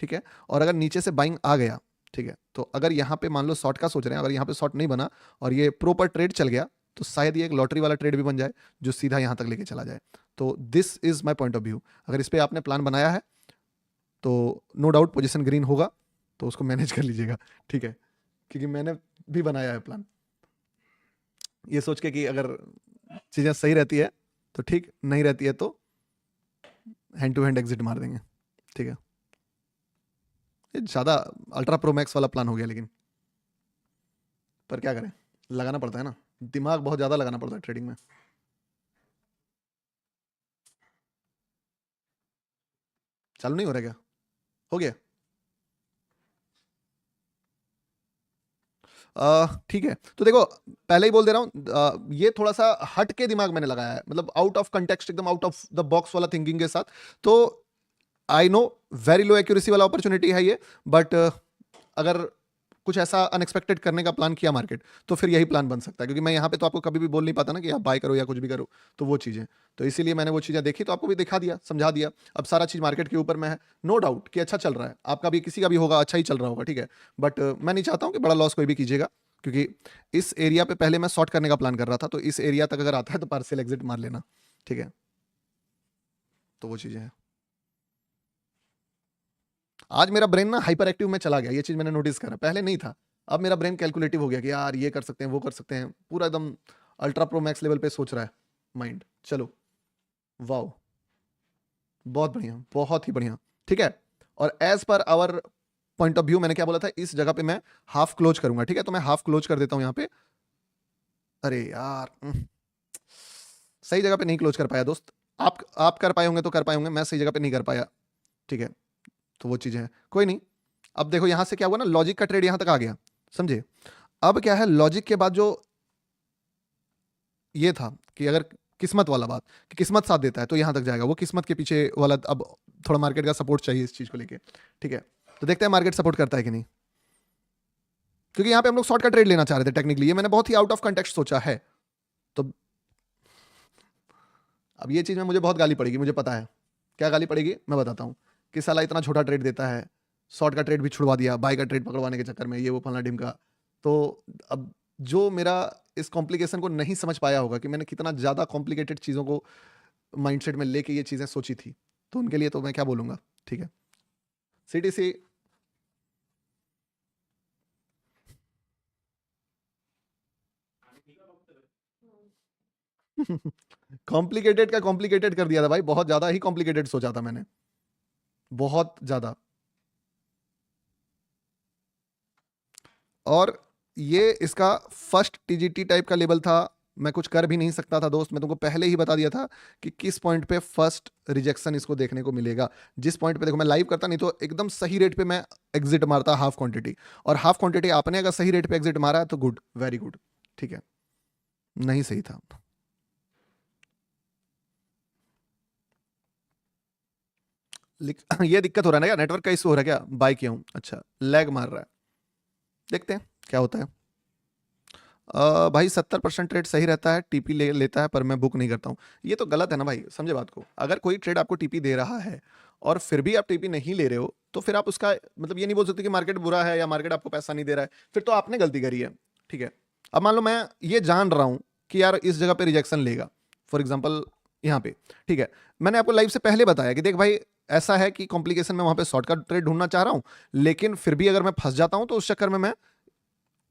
ठीक है, और अगर नीचे से बाइंग आ गया, ठीक है, तो अगर यहाँ पे मान लो शॉर्ट का सोच रहे हैं, अगर यहाँ पे शॉर्ट नहीं बना और ये प्रॉपर ट्रेड चल गया, तो शायद ये एक लॉटरी वाला ट्रेड भी बन जाए जो सीधा यहाँ तक लेके चला जाए। तो this is my point of view. अगर इस पर आपने प्लान बनाया है तो नो डाउट पोजीशन ग्रीन होगा, तो उसको मैनेज कर लीजिएगा, ठीक है, क्योंकि मैंने भी बनाया है प्लान ये सोच के कि अगर चीज़ें सही रहती है तो ठीक, नहीं रहती है तो हैंड टू हैंड एग्जिट मार देंगे, ठीक है। ये ज़्यादा अल्ट्रा प्रो मैक्स वाला प्लान हो गया, लेकिन पर क्या करें, लगाना पड़ता है ना, दिमाग बहुत ज़्यादा लगाना पड़ता है ट्रेडिंग में। चालू नहीं हो रहा क्या? हो गया? ठीक है, तो देखो पहले ही बोल दे रहा हूँ, ये थोड़ा सा हट के दिमाग मैंने लगाया है, मतलब आउट ऑफ कंटेक्स्ट, एकदम आउट ऑफ द बॉक्स वाला थिंकिंग के साथ। तो I know very low accuracy वाला अपॉर्चुनिटी है ये, बट अगर कुछ ऐसा अनएक्सपेक्टेड करने का प्लान किया मार्केट, तो फिर यही प्लान बन सकता है, क्योंकि मैं यहाँ पे तो आपको कभी भी बोल नहीं पाता ना कि आप बाय करो या कुछ भी करो, तो वो चीज़ें, तो इसीलिए मैंने वो चीज़ें देखी तो आपको भी दिखा दिया, समझा दिया। अब सारा चीज़ मार्केट के ऊपर में है, नो डाउट कि अच्छा चल रहा है, आपका भी किसी का भी होगा अच्छा ही चल रहा होगा, ठीक है, बट मैं नहीं चाहता हूँ कि बड़ा लॉस कोई भी कीजिएगा, क्योंकि इस एरिया पे पहले मैं शॉर्ट करने का प्लान कर रहा था, तो इस एरिया तक अगर आता है तो पार्शियल एग्जिट मार लेना, ठीक है, तो वो चीज़ें हैं। आज मेरा ब्रेन ना हाइपर एक्टिव में चला गया, ये चीज़ मैंने नोटिस करा, पहले नहीं था। अब मेरा ब्रेन कैलकुलेटिव हो गया कि यार ये कर सकते हैं, वो कर सकते हैं, पूरा एकदम अल्ट्रा प्रो मैक्स लेवल पे सोच रहा है माइंड। चलो, वाओ, बहुत बढ़िया, बहुत ही बढ़िया, ठीक है। और as per hour point of view, मैंने क्या बोला था, इस जगह पे मैं हाफ क्लोज करूंगा, ठीक है, तो मैं हाफ क्लोज कर देता हूं यहाँ पे। अरे यार, सही जगह पे नहीं क्लोज कर पाया दोस्त। आप कर पाए होंगे तो कर पाए होंगे, मैं सही जगह पे नहीं कर पाया, ठीक है, तो वो चीज़ें हैं, कोई नहीं। अब देखो यहाँ से क्या हुआ ना, लॉजिक का ट्रेड यहाँ तक आ गया, समझे। अब क्या है, लॉजिक के बाद जो ये था कि अगर किस्मत वाला बात, कि किस्मत साथ देता है तो यहाँ तक जाएगा, वो किस्मत के पीछे वाला अब थोड़ा मार्केट का सपोर्ट चाहिए इस चीज़ को लेके, ठीक है, तो देखते हैं मार्केट सपोर्ट करता है कि नहीं, क्योंकि यहाँ पे हम लोग शॉर्ट का ट्रेड लेना चाह रहे थे टेक्निकली, ये मैंने बहुत ही आउट ऑफ कंटेक्स्ट सोचा है। तो अब ये चीज़ में मुझे बहुत गाली पड़ेगी, मुझे पता है क्या गाली पड़ेगी, मैं बताता हूँ, कि साला इतना छोटा ट्रेड देता है, शॉर्ट का ट्रेड भी छुड़वा दिया बाय का ट्रेड पकड़वाने के चक्कर में, ये वो फलना ढिमका। तो अब जो मेरा इस कॉम्प्लिकेशन को नहीं समझ पाया होगा कि मैंने कितना ज़्यादा कॉम्प्लिकेटेड चीज़ों को माइंडसेट में लेके ये चीज़ें सोची थी, तो उनके लिए तो मैं क्या बोलूँगा, ठीक है। सीटीसी कॉम्प्लिकेटेड का कॉम्प्लिकेटेड कर दिया था भाई, बहुत ज़्यादा ही कॉम्प्लिकेटेड सोचा था मैंने, बहुत ज़्यादा। और ये इसका फर्स्ट टीजीटी टाइप का लेवल था, मैं कुछ कर भी नहीं सकता था दोस्त, मैं तुमको पहले ही बता दिया था कि किस पॉइंट पे फर्स्ट रिजेक्शन इसको देखने को मिलेगा। जिस पॉइंट पे देखो मैं लाइव करता नहीं तो एकदम सही रेट पे मैं एग्जिट मारता हाफ क्वांटिटी, और हाफ क्वांटिटी आपने अगर सही रेट पे एग्जिट मारा है तो गुड, वेरी गुड, ठीक है, नहीं सही था। ये दिक्कत हो रहा है ना क्या, नेटवर्क का इशू हो रहा है क्या, बाय किया हूँ, अच्छा लैग मार रहा है, देखते हैं क्या होता है। भाई 70% ट्रेड सही रहता है, टीपी ले लेता है, पर मैं बुक नहीं करता हूँ। ये तो गलत है ना भाई, समझे बात को। अगर कोई ट्रेड आपको टीपी दे रहा है और फिर भी आप टीपी नहीं ले रहे हो, तो फिर आप उसका मतलब ये नहीं बोल सकते कि मार्केट बुरा है या मार्केट आपको पैसा नहीं दे रहा है, फिर तो आपने गलती करी है, ठीक है। अब मान लो मैं ये जान रहा हूँ कि यार इस जगह पे रिजेक्शन लेगा, फॉर एग्जाम्पल यहाँ पे, ठीक है, मैंने आपको लाइव से पहले बताया कि देख भाई ऐसा है कि कॉम्प्लिकेशन में वहां पे शॉर्ट का ट्रेड ढूंढना चाह रहा हूँ, लेकिन फिर भी अगर मैं फंस जाता हूँ तो उस चक्कर में मैं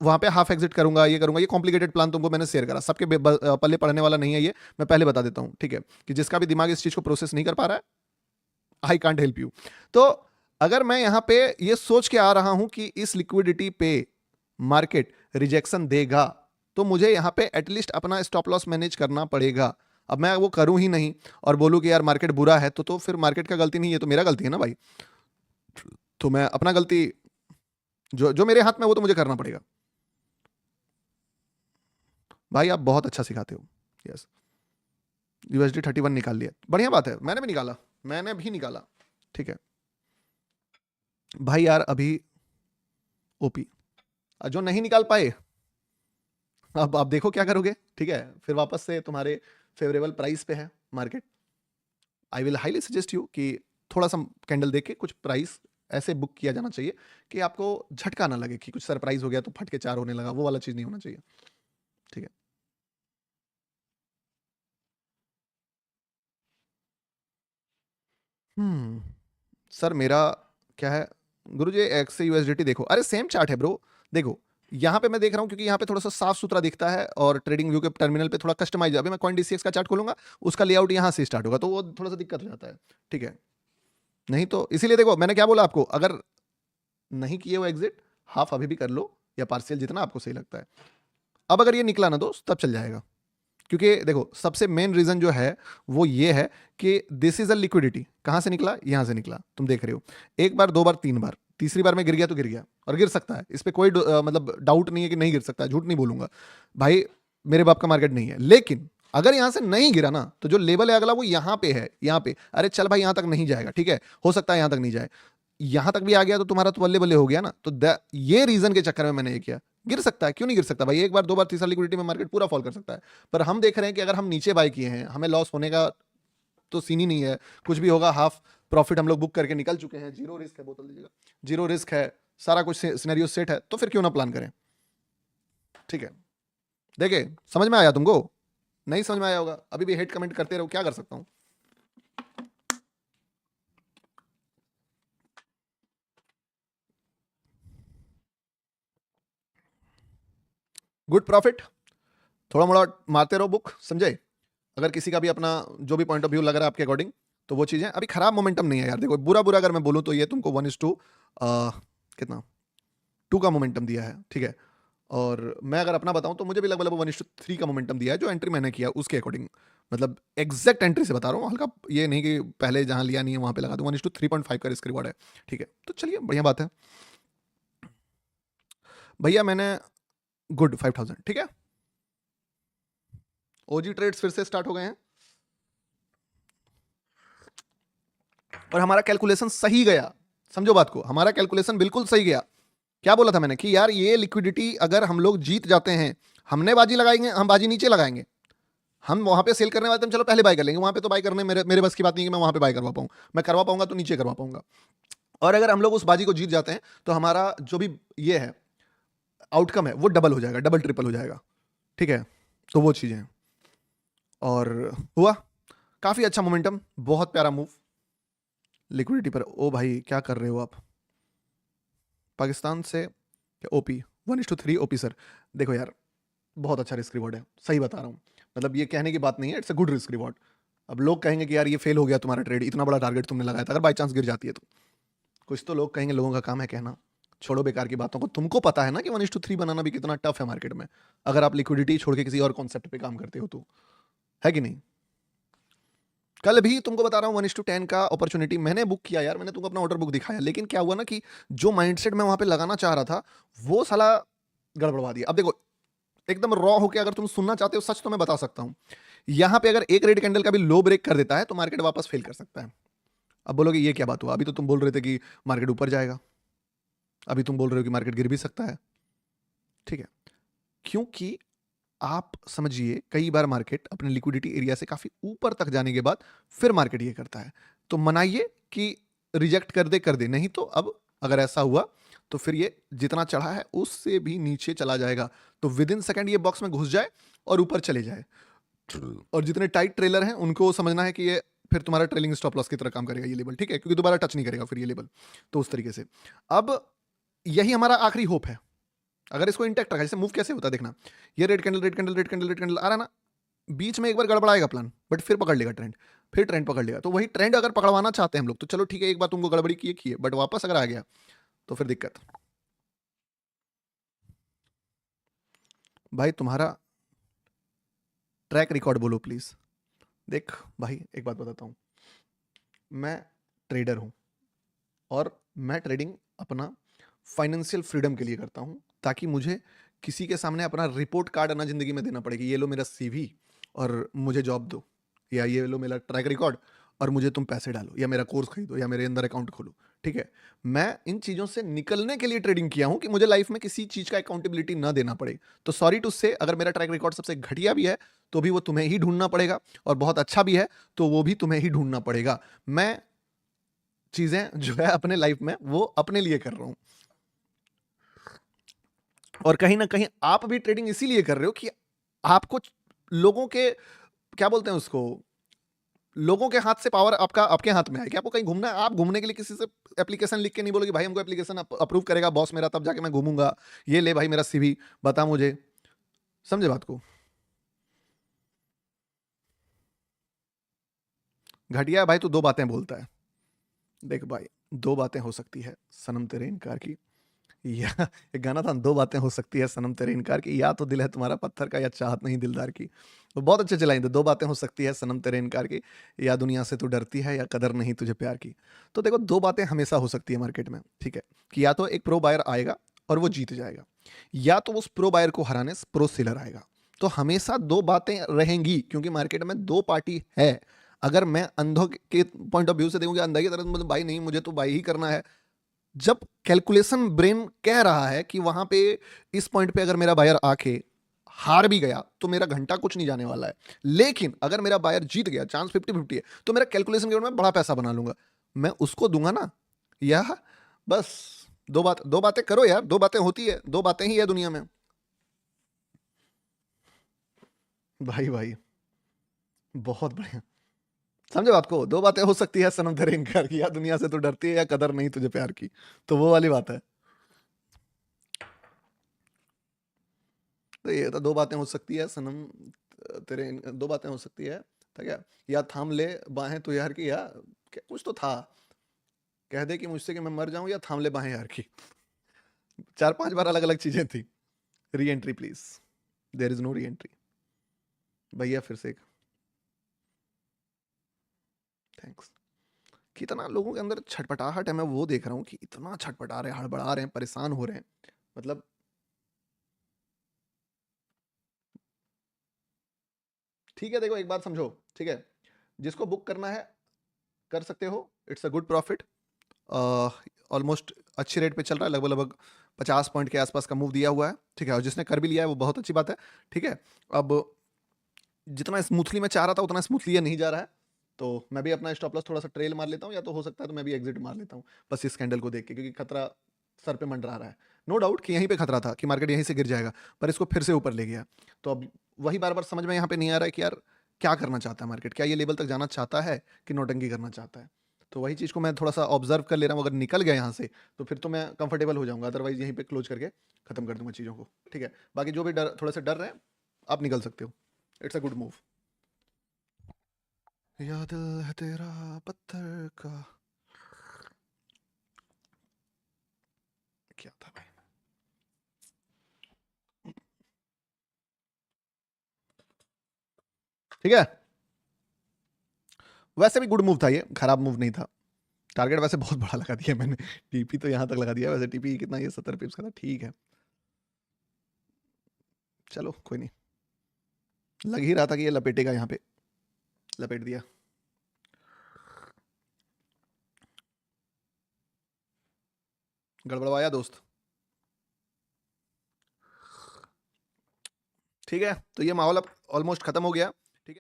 वहां पे हाफ एग्जिट करूंगा, ये करूंगा। ये कॉम्प्लिकेटेड प्लान तुमको मैंने शेयर करा, सबके पल्ले पड़ने वाला नहीं है ये, मैं पहले बता देता हूं, ठीक है, कि जिसका भी दिमाग इस चीज को प्रोसेस नहीं कर पा रहा है, आई कांट हेल्प यू। तो अगर मैं यहां पे ये सोच के आ रहा हूं कि इस लिक्विडिटी पे मार्केट रिजेक्शन देगा, तो मुझे यहां पे एटलीस्ट अपना स्टॉप लॉस मैनेज करना पड़ेगा। अब मैं वो करूं ही नहीं और बोलूं कि यार मार्केट बुरा है, तो फिर मार्केट का गलती नहीं है, तो मेरा गलती है ना भाई। तो मैं अपना गलती, जो जो मेरे हाथ में वो तो मुझे करना पड़ेगा। भाई आप बहुत अच्छा सिखाते हो, यस। यूएसडी 31 निकाल लिया, बढ़िया बात है, मैंने भी निकाला, मैंने भी निकाला, ठीक है भाई। यार अभी ओपी जो नहीं निकाल पाए, अब आप देखो क्या करोगे, ठीक है, फिर वापस से तुम्हारे फेवरेबल प्राइस पे है market. I will highly suggest you कि थोड़ा सा कैंडल देके कुछ प्राइस ऐसे बुक किया जाना चाहिए कि आपको झटका ना लगे कि कुछ सरप्राइज हो गया तो फट के 4 होने लगा, वो वाला चीज़ नहीं होना चाहिए। ठीक है। सर मेरा क्या है गुरुजी, एक्स से यूएसडीटी देखो, अरे सेम चार्ट है ब्रो। देखो यहाँ पे मैं देख रहा हूँ क्योंकि यहाँ पे थोड़ा सा साफ सुथरा दिखता है और ट्रेडिंग व्यू के टर्मिनल पे थोड़ा कस्टमाइज। अभी मैं कॉइन डीसीएक्स का चार्ट खोलूंगा, उसका लेआउट यहाँ से स्टार्ट होगा, तो वो थोड़ा सा दिक्कत हो जाता है। ठीक है, नहीं तो इसीलिए देखो मैंने क्या बोला आपको, अगर नहीं किए वो एग्जिट, हाफ अभी भी कर लो या पार्शियल, जितना आपको सही लगता है। अब अगर ये निकला ना दोस्त, तब चल जाएगा, क्योंकि देखो सबसे मेन रीजन जो है वो ये है कि दिस इज अ लिक्विडिटी। कहां से निकला? यहां से निकला, तुम देख रहे हो। एक बार, दो बार, तीन बार, तीसरी बार में गिर गया तो गिर गया, और गिर सकता है, इस पे कोई मतलब डाउट नहीं है कि नहीं गिर सकता है, झूठ नहीं बोलूंगा भाई, मेरे बाप का मार्केट नहीं है। लेकिन अगर यहां से नहीं गिरा ना, तो जो लेवल है अगला वो यहां पे है, यहां पे। अरे चल भाई यहां तक नहीं जाएगा, ठीक है, हो सकता है यहां तक नहीं जाए, यहां तक भी आ गया तो तुम्हारा तो बल्ले बल्ले हो गया ना। तो ये रीजन के चक्कर में मैंने ये किया। गिर सकता है, क्यों नहीं गिर सकता भाई, एक बार, दो बार, तीसरा लिक्विडिटी में मार्केट पूरा फॉल कर सकता है। पर हम देख रहे हैं कि अगर हम नीचे बाय किए हैं, हमें लॉस होने का तो सीन ही नहीं है, कुछ भी होगा हाफ प्रॉफिट हम लोग बुक करके निकल चुके हैं, जीरो रिस्क है, बोतल दीजिएगा, जीरो रिस्क है, सारा कुछ सिनेरियो सेट है, तो फिर क्यों ना प्लान करें। ठीक है, देखे समझ में आया तुमको? नहीं समझ में आया होगा, अभी भी हेट कमेंट करते रहो, क्या कर सकता हूं। गुड प्रॉफिट, थोड़ा मोड़ा मारते रहो बुक, समझे। अगर किसी का भी अपना जो भी पॉइंट ऑफ व्यू लग रहा है आपके अकॉर्डिंग, तो वो चीज़ें अभी खराब मोमेंटम नहीं है यार। देखो बुरा बुरा अगर मैं बोलूँ तो ये तुमको 1:2 कितना 2 का मोमेंटम दिया है, ठीक है। और मैं अगर अपना बताऊं तो मुझे भी लगभग 1:3 का मोमेंटम दिया है, जो एंट्री मैंने किया उसके अकॉर्डिंग, मतलब एग्जैक्ट एंट्री से बता रहा हूँ, हल्का ये नहीं कि पहले जहां लिया नहीं है वहां पे लगा दूं। 1:3.5 का रिस्क रिवॉर्ड है, ठीक है। तो चलिए बढ़िया बात है भैया, मैंने गुड 5000, ठीक है। ओजी ट्रेड्स फिर से स्टार्ट हो गए हैं और हमारा कैलकुलेशन सही गया, समझो बात को, हमारा कैलकुलेशन बिल्कुल सही गया। क्या बोला था मैंने कि यार ये लिक्विडिटी अगर हम लोग जीत जाते हैं, हमने बाजी लगाएंगे, हम बाजी नीचे लगाएंगे, हम वहां पे सेल करने वाले तो चलो पहले बाय कर लेंगे, वहां पे तो बाय करने मेरे मेरे बस की बात नहीं कि मैं वहां पे बाय करवा पाऊं, मैं करवा पाऊंगा तो नीचे करवा पाऊंगा। और अगर हम लोग उस बाजी को जीत जाते हैं तो हमारा जो भी ये है आउटकम है वो डबल हो जाएगा, डबल ट्रिपल हो जाएगा, ठीक है। तो वो चीजें हैं और हुआ काफी अच्छा मोमेंटम, बहुत प्यारा मूव लिक्विडिटी पर। ओ भाई क्या कर रहे हो आप, पाकिस्तान से ओपी 1:3 ओपी सर। देखो यार बहुत अच्छा रिस्क रिवॉर्ड है, सही बता रहा हूँ, मतलब ये कहने की बात नहीं है, it's a good risk reward. अब लोग कहेंगे कि यार ये फेल हो गया तुम्हारा ट्रेड, इतना बड़ा टारगेट तुमने लगाया था, अगर बाई चांस गिर जाती है तो कुछ तो लोग कहेंगे, लोगों का काम है कहना, छोड़ो बेकार की बातों को। तुमको पता है ना कि 1:3 बनाना भी कितना टफ है मार्केट में, अगर आप लिक्विडिटी छोड़ के किसी और कॉन्सेप्ट पे काम करते हो तो, है कि नहीं। कल भी तुमको बता रहा हूँ 1:10 का अपॉर्चुनिटी मैंने बुक किया यार, मैंने तुमको अपना ऑर्डर बुक दिखाया, लेकिन क्या हुआ ना कि जो माइंडसेट मैं वहां पे लगाना चाह रहा था वो साला गड़बड़वा दिया। अब देखो एकदम रॉ होके अगर तुम सुनना चाहते हो सच, तो मैं बता सकता हूं, यहां पे अगर एक रेड कैंडल का भी लो ब्रेक कर देता है तो मार्केट वापस फेल कर सकता है। अब बोलोगे ये क्या बात हुआ, अभी तो तुम बोल रहे थे कि मार्केट ऊपर जाएगा, अभी तुम बोल रहे हो कि मार्केट गिर भी सकता है, ठीक है। क्योंकि आप समझिए कई बार मार्केट अपने लिक्विडिटी एरिया से काफी ऊपर तक जाने के बाद फिर मार्केट ये करता है, तो मनाइए कि रिजेक्ट कर दे, नहीं तो अब अगर ऐसा हुआ तो फिर ये जितना चढ़ा है उससे भी नीचे चला जाएगा, तो विद इन सेकेंड ये बॉक्स में घुस जाए और ऊपर चले जाए। और जितने टाइट ट्रेलर हैं उनको समझना है कि ये फिर तुम्हारा ट्रेलिंग स्टॉप लॉस की तरह काम करेगा ये लेवल, ठीक है, क्योंकि दोबारा टच नहीं करेगा फिर ये लेवल। तो उस तरीके से अब यही हमारा आखिरी होप है, अगर इसको इंटैक्ट रखा। जैसे मूव कैसे होता है देखना, ये red candle red candle red candle red candle आ रहा ना, बीच में एक बार गड़बड़ाएगा प्लान, बट फिर पकड़ लेगा ट्रेंड, फिर ट्रेंड पकड़ लेगा। तो वही ट्रेंड अगर पकड़वाना चाहते हैं हम लोग तो चलो ठीक है, एक बार तुमको गड़बड़ी किए, बट वापस अगर आ गया तो फिर दिक्कत। भाई तुम्हारा ट्रैक रिकॉर्ड बोलो प्लीज। देख भाई एक बात बताता हूँ, मैं ट्रेडर हूँ और मैं ट्रेडिंग अपना फाइनेंशियल फ्रीडम के लिए करता हूँ, ताकि मुझे किसी के सामने अपना रिपोर्ट कार्ड ना जिंदगी में देना पड़े कि ये लो मेरा सीवी और मुझे जॉब दो, या ये लो मेरा ट्रैक रिकॉर्ड और मुझे तुम पैसे डालो, या मेरा कोर्स खरीदो, या मेरे अंदर अकाउंट खोलो, ठीक है। मैं इन चीज़ों से निकलने के लिए ट्रेडिंग किया हूं कि मुझे लाइफ में किसी चीज़ का अकाउंटेबिलिटी ना देना पड़े। तो सॉरी टू से, अगर मेरा ट्रैक रिकॉर्ड सबसे घटिया भी है तो भी वो तुम्हें ही ढूंढना पड़ेगा, और बहुत अच्छा भी है तो वो भी तुम्हें ही ढूंढना पड़ेगा। मैं चीजें जो है अपने लाइफ में वो अपने लिए कर रहा हूं। और कहीं ना कहीं आप भी ट्रेडिंग इसीलिए कर रहे हो कि आपको लोगों के, क्या बोलते हैं उसको, लोगों के हाथ से पावर आपका आपके हाथ में है कि आपको कहीं घूमना है, आप घूमने के लिए किसी से एप्लीकेशन लिख के नहीं बोलोगे भाई हमको एप्लीकेशन अप्रूव करेगा बॉस मेरा तब जाके मैं घूमूंगा, ये ले भाई मेरा सीवी बता मुझे। समझे बात को? घटिया है भाई, तू दो बातें बोलता है। देख भाई, दो बातें हो सकती है सनम तेरे इनकार की, या एक गाना था, दो बातें हो सकती है सनम तेरे इनकार की, या तो दिल है तुम्हारा पत्थर का या चाहत नहीं दिलदार की। तो बहुत अच्छे चलाएंगे, दो बातें हो सकती है सनम तेरे इनकार की, या दुनिया से तू डरती है या कदर नहीं तुझे प्यार की। तो देखो, दो बातें हमेशा हो सकती है मार्केट में, ठीक है, कि या तो एक प्रो बायर आएगा और वो जीत जाएगा, या तो उस प्रो बायर को हराने प्रो सेलर आएगा। तो हमेशा दो बातें रहेंगी, क्योंकि मार्केट में दो पार्टी है। अगर मैं अंधों के पॉइंट ऑफ व्यू से देखूंगा, अंधा की तरह मतलब भाई नहीं मुझे तो बाई ही करना है, जब कैलकुलेशन ब्रेन कह रहा है कि वहां पे इस पॉइंट पे अगर मेरा बायर आके हार भी गया तो मेरा घंटा कुछ नहीं जाने वाला है, लेकिन अगर मेरा बायर जीत गया, चांस 50-50 है, तो मेरा कैलकुलेशन के ऊपर मैं बड़ा पैसा बना लूंगा, मैं उसको दूंगा ना। यह बस दो बातें करो यार, दो बातें होती है, दो बातें ही है दुनिया में। भाई भाई बहुत बढ़िया, समझे बात को? दो बातें हो सकती है सनम तेरे इनकार की, या दुनिया से तू डरती है या कदर नहीं तुझे प्यार की। तो वो वाली बात है। तो ये तो दो बातें हो सकती है सनम दो बातें हो सकती है था क्या, या थाम ले बाहें तू यार की, या क्या कुछ तो था, कह दे कि मुझसे कि मैं मर जाऊं, या थाम ले बाहें यार की। चार पांच बार अलग अलग चीजें थी। Reentry please, there is no reentry. भैया फिर से एक थैंक्स। कितना लोगों के अंदर छटपटाहट है, मैं वो देख रहा हूँ कि इतना छटपटा रहे हैं, हड़बड़ा रहे हैं, परेशान हो रहे हैं, मतलब ठीक है। देखो एक बात समझो, ठीक है, जिसको बुक करना है कर सकते हो, it's a good profit. Almost अच्छी रेट पे चल रहा है, लगभग लगभग 50 पॉइंट के आसपास का मूव दिया हुआ है, ठीक है, और जिसने कर भी लिया है वो बहुत अच्छी बात है, ठीक है। अब जितना स्मूथली मैं चाह रहा था उतना स्मूथली ये नहीं जा रहा है, तो मैं भी अपना स्टॉप लॉस थोड़ा सा ट्रेल मार लेता हूँ, या तो हो सकता है तो मैं भी एग्जिट मार लेता हूँ, बस इस कैंडल को देख के, क्योंकि खतरा सर पे मंडरा रहा है। नो डाउट कि यहीं पे खतरा था कि मार्केट यहीं से गिर जाएगा, पर इसको फिर से ऊपर ले गया। तो अब वही बार बार समझ में यहाँ पे नहीं आ रहा है कि यार क्या करना चाहता है मार्केट, क्या ये लेवल तक जाना चाहता है कि नोटंकी करना चाहता है। तो वही चीज़ को मैं थोड़ा सा ऑब्जर्व कर ले रहा हूँ, अगर निकल गया यहाँ से तो फिर तो मैं कंफर्टेबल हो जाऊंगा, अदरवाइज यहीं पे क्लोज करके खत्म कर दूंगा चीज़ों को, ठीक है। बाकी जो भी डर, थोड़े से डर रहे हैं, आप निकल सकते हो, इट्स अ गुड मूव। या दिल है तेरा पत्थर का, क्या था भाई? ठीक है, वैसे भी गुड मूव था, ये खराब मूव नहीं था। टारगेट वैसे बहुत बड़ा लगा दिया मैंने, टीपी तो यहाँ तक लगा दिया, वैसे टीपी कितना, ये 70 पिप्स का था, ठीक है, चलो कोई नहीं। लग ही रहा था कि ये लपेटेगा, यहाँ पे लपेट दिया। गड़बड़वाया दोस्त। ठीक है, तो ये माहौल अब ऑलमोस्ट खत्म हो गया।